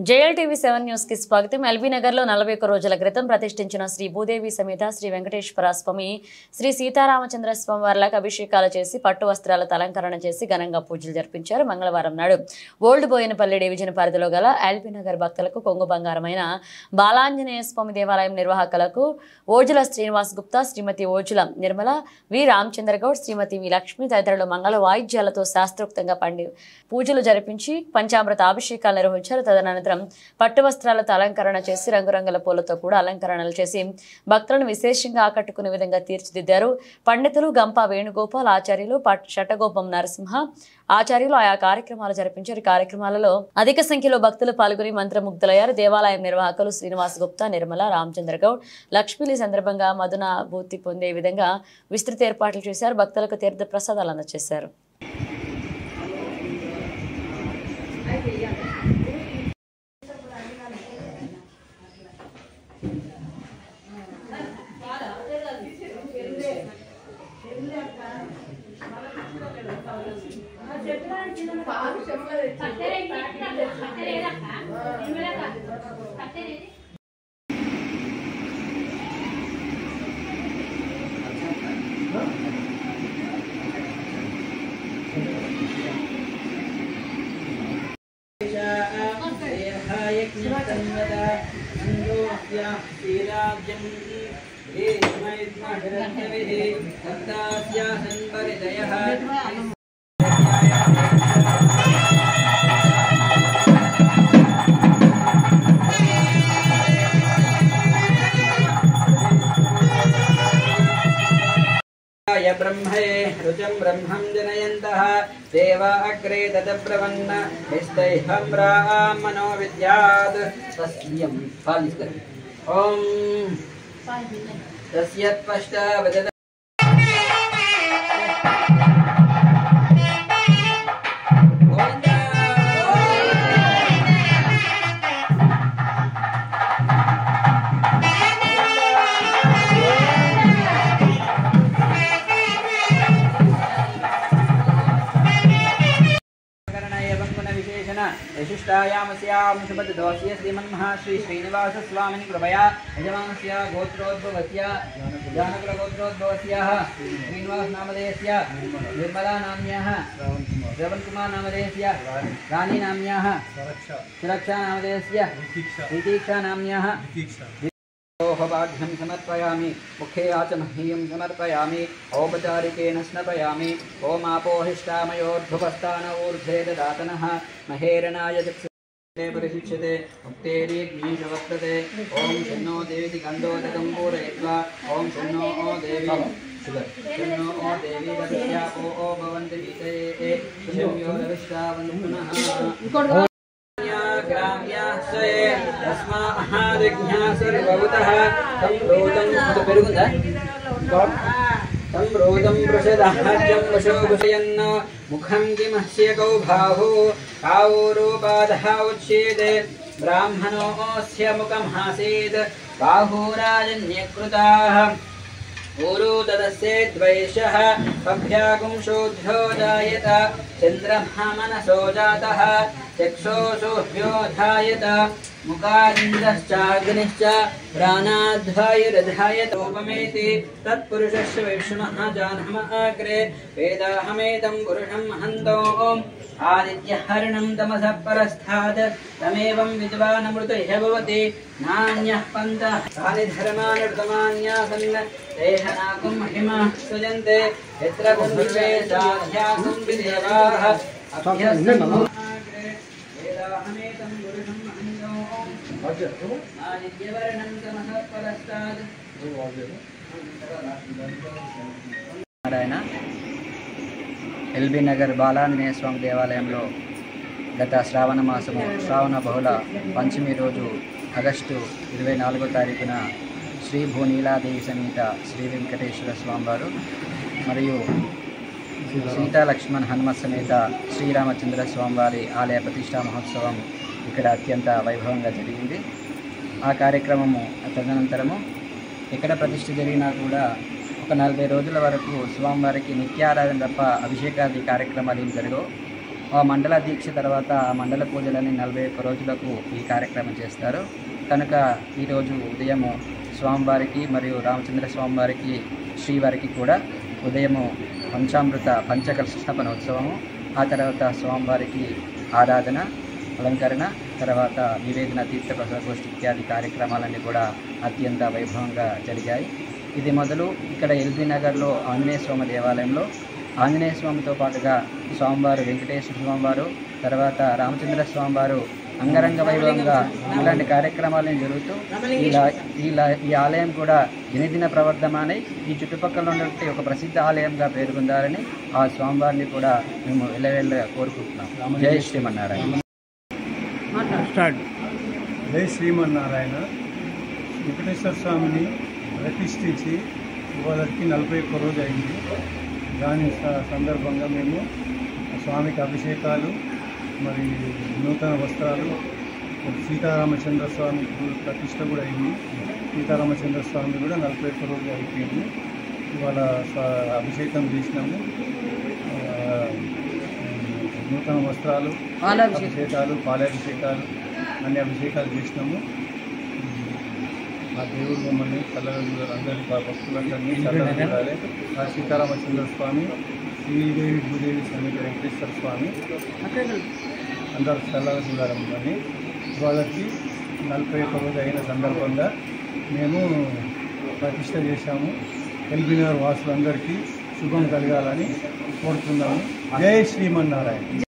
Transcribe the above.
JLTV 7 news కి స్వాగతం. LB Nagar లో 41 రోజుల క్రితం ప్రతిష్ఠించిన శ్రీ భూదేవి సమేత శ్రీ వెంకటేశ్వర స్వామి శ్రీ సీతారామచంద్ర స్వామి వార్లకు అభిషేకాలు చేసి పట్టు వస్త్రాలతో అలంకరణ చేసి ఘనంగా పూజలు జరిపించారు. మంగళవారం నాడు ఓల్డ్ బోయనపల్లి డివిజన్ పరిధిలో గల ఎల్బీ నగర్ భక్తులకు కొంగు బంగారమైన బాలాంజనేయ స్వామి దేవాలయం నిర్వాహకులకు ఓజుల శ్రీనివాస్ గుప్తా, శ్రీమతి ఓజుల నిర్మల, వి రామచంద్ర గౌడ్, శ్రీమతి వి లక్ష్మి తదితరులు మంగళ వాయిద్యాలతో శాస్త్రోక్తంగా పూజలు జరిపించి పంచామృత అభిషేకాలు నిర్వహించారు. తదనంతరం పట్టు వస్త్రాలతో అలంకరణ చేసి రంగురంగుల పూలతో కూడా అలంకరణలు చేసి భక్తులను విశేషంగా ఆకట్టుకునే విధంగా తీర్చిదిద్దారు. పండితులు గంప వేణుగోపాల్ ఆచార్యులు, షటగోపం నరసింహ ఆచార్యులు ఆయా కార్యక్రమాలు జరిపించారు. కార్యక్రమాలలో అధిక సంఖ్యలో భక్తులు పాల్గొని మంత్రముగ్ధులయ్యారు. దేవాలయం నిర్వాహకులు శ్రీనివాస్ గుప్తా, నిర్మల, రామచంద్ర గౌడ్, లక్ష్మీలి సందర్భంగా మధునాభూతి పొందే విధంగా విస్తృత ఏర్పాట్లు చేశారు. భక్తులకు తీర్థ ప్రసాదాలు అందజేశారు. ब्रह्मे रुचं ब्रह्मं जनयन्तः देवा अग्रे तदब्रवन्न निस्तैहं मनो विद्यात् तस्यं फालिस्कर ओम तस्यत्पष्टा वदत विशिष्टायामस्यां शुभदोष्य श्रीमन्महाश्री श्रीनिवास स्वामिनि कृपया यजमानस्य गोत्रोद्भवस्य जानकुलगोत्रोद्भवस्याः श्रीनिवास नामधेयस्य निर्मला नाम्न्याः श्रवणकुमार नामधेयस्य रानी नाम्न्याः सुरक्षा नामधेयस्य प्रतीक्षा नाम्न्याः भाग्यं समर्पयामि मुखे आचमह्यं समर्पयामि औपचारिकेन स्नपयामि ओम आपोहिष्टामयोर्ध्वपस्तान ऊर्ध्वे ददातनः महेरणाय चक्षुषे परिशिच्यते मुक्तेरीग्नीशवक्तते ओम शन्नो देवी गन्धोदकं पूरयित्वा ओम शन्नो देवी शन्नो देवी ददस्या ओ भवन्ति वितये शम्यो रविश्रावन्तुनः ग्राम्याश्रये तस्मादिज्ञा सर्वभूतः संप्रोतं पृषदाज्यं वशो भुषयन् मुखं किमस्य कौ बाहु कावोरूपादः उच्येते ब्राह्मणोऽस्य मुखमासीत् बाहुराजन्यकृताः ऊरु तदस्ये द्वैषः पभ्यागुंशोऽध्यो जायत चन्द्रमा मनसो जातः चक्षुषुभ्यो धायत मुखादिन्द्रश्चाग्निश्च प्राणाद्वायुरधायत रूपमेति तत्पुरुषस्य वैष्णवः जानमः अग्रे वेदाहमेतं पुरुषं महन्तोम् आदित्यहरणं तमसः परस्तात् तमेवं विद्वानमृतः भवति नान्यः पन्तः तानि धर्मानृतमान्यासन् देहनाकुं महिमा सृजन्ते यत्र पुण्ये साध्यासं विदेवाः अभ्यसन् నారాయణ ఎల్బీ నగర్ బాలాంజనేయ స్వామి దేవాలయంలో గత శ్రావణ మాసము శ్రావణ బహుళ పంచమి రోజు ఆగస్టు 24వ తారీఖున శ్రీ భూనీలాదేవి సమేత శ్రీ వెంకటేశ్వర స్వామివారు మరియు సీతా లక్ష్మణ్ హనుమత్ సమేత శ్రీరామచంద్ర స్వామివారి ఆలయ ప్రతిష్టా మహోత్సవం ఇక్కడ అత్యంత వైభవంగా జరిగింది. ఆ కార్యక్రమము తదనంతరము ఎక్కడ ప్రతిష్ఠ జరిగినా కూడా ఒక 40 రోజుల వరకు స్వామివారికి నిత్యారాధన తప్ప అభిషేకాది కార్యక్రమాలు ఏం జరగవు. ఆ మండల దీక్ష తర్వాత ఆ మండల పూజలని 41 రోజులకు ఈ కార్యక్రమం చేస్తారు. కనుక ఈరోజు ఉదయము స్వామివారికి మరియు రామచంద్ర స్వామివారికి శ్రీవారికి కూడా ఉదయము పంచామృత పంచకలశ ఉత్సవము, ఆ తర్వాత స్వామివారికి ఆరాధన, అలంకరణ, తర్వాత నివేదన, తీర్థ ప్రసాదగోష్ఠి ఇత్యాది కార్యక్రమాలన్నీ కూడా అత్యంత వైభవంగా జరిగాయి. ఇది మొదలు ఇక్కడ ఎల్బీ నగర్లో ఆంజనేయ స్వామి దేవాలయంలో ఆంజనేయ స్వామితో పాటుగా స్వామివారు వెంకటేశ్వర స్వామివారు, తర్వాత రామచంద్ర స్వామివారు అంగరంగ వైభవంగా ఇలాంటి కార్యక్రమాలను జరుగుతూ ఈ ఆలయం కూడా దినదిన ప్రవర్ధమానై ఈ చుట్టుపక్కల ఉన్నటువంటి ఒక ప్రసిద్ధ ఆలయంగా పేరుగొందాలని ఆ స్వామివారిని కూడా మేము వెళ్ళ కోరుకుంటున్నాం. జై శ్రీమన్నారాయణ. జై శ్రీమన్నారాయణ. వెంకటేశ్వర స్వామిని ప్రతిష్ఠించి ఇవాళకి 41 రోజు అయింది. దాని సందర్భంగా మేము స్వామికి అభిషేకాలు, మరి నూతన వస్త్రాలు, సీతారామచంద్ర స్వామి ప్రతిష్ఠ కూడా అయింది. సీతారామచంద్ర స్వామి కూడా 41 రోజు అయిపోయింది. ఇవాళ అభిషేకం చేసినాము. నూతన వస్త్రాలు, అభిషేకాలు, పాలాభిషేకాలు, అన్ని అభిషేకాలు చేసినాము. ఆ దేవుడు మమ్మల్ని చల్లగా చూడాలి, అందరి భక్తులందరినీ చల్లగా చూడాలి. ఆ సీతారామచంద్ర స్వామి, శ్రీదేవి భూదేవి సమేత వెంకటేశ్వర స్వామి అందరూ చల్లగా చూడాలి మమ్మల్ని. వాళ్ళకి 41 రోజు అయిన సందర్భంగా మేము ప్రతిష్ట చేశాము. ఎల్బీ నగర్ వాసులందరికీ శుభం కలగాలని కోరుతున్నాము. జై శ్రీమన్నారాయణ.